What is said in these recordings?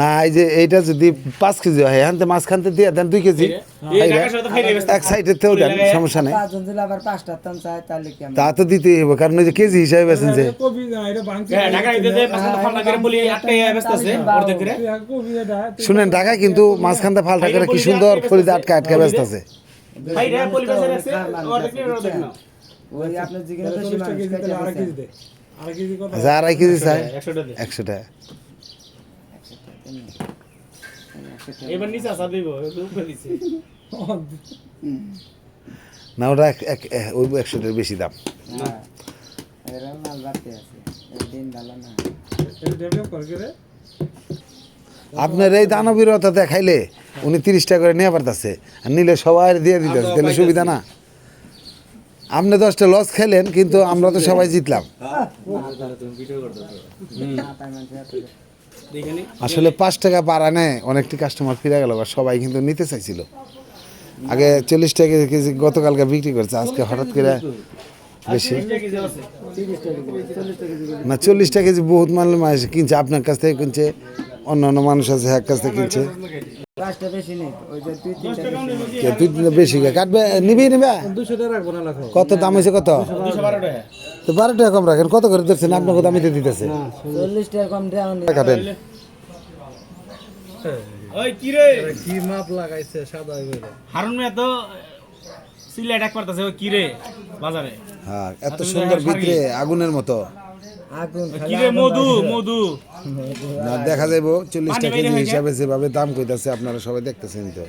না এই যে এইটা যদি 5 কেজি হয় হানতে মাছ খানতে দিয়ে দেন 2 কেজি এক সাইডে তেও দেন সমস্যা নেই তা তো দিতেই হবে কারণ ওই যে কেজি হিসাবে বেছেন যে শুনেন ঢাকায় কিন্তু মাঝখানতে ফালটা করে কি সুন্দর ফরিদে আটকা আটকা ব্যস্ত আছে আড়াই কেজি চাই 100 টাকা না ওটা ওই 100 টাকার বেশি দাম আপনার এই দানবীরতা দেখাইলে উনি 30 টাকা করে নিয়ে পারতেছে আর নিলে সবাই দিয়ে দিতেছে তাহলে সুবিধা না আপনি 10টা লস খেলেন কিন্তু আমরা তো সবাই জিতলাম আসলে 5 টাকা বাড়ানে অনেকটি কাস্টমার ফিরে গেল সবাই কিন্তু নিতে চাইছিল আগে 40 টাকা কেজি গতকালকে বিক্রি করছে আজকে হঠাৎ করে বেশি না 40 টাকা কেজি বহুত মানুষ কিনছে আপনার কাছ থেকে কিনছে অন্য অন্য মানুষ আছে এক কাছ থেকে কিনছে বেশি কাটবে নিবি নিবে কত দাম হয়েছে কত তো 12 টাকা কম রাখেন কত করে দিচ্ছেন আপনার কথা আমি তো দিতেছে 40 টাকা কম কাটেন কি মাপ লাগাইছে সাদা হারুন মিয়া তো সিলেট এক করতেছে ওই কি রে বাজারে হ্যাঁ এত সুন্দর ভিতরে আগুনের মতো কি রে মধু মধু না দেখা যাইবো 40 টাকা কেজি হিসাবে যেভাবে দাম কইতাছে আপনারা সবাই দেখতেছেন তো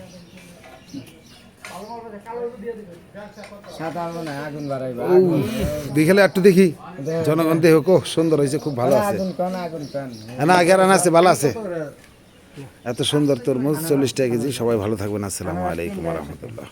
দেখালে একটু দেখি জনগণ দেহ খুব সুন্দর হয়েছে খুব ভালো আছে না আগের আছে ভালো আছে এত সুন্দর তরমুজ 40 টাকা কেজি সবাই ভালো থাকবেন আসসালামু আলাইকুম ওয়া রাহমাতুল্লাহ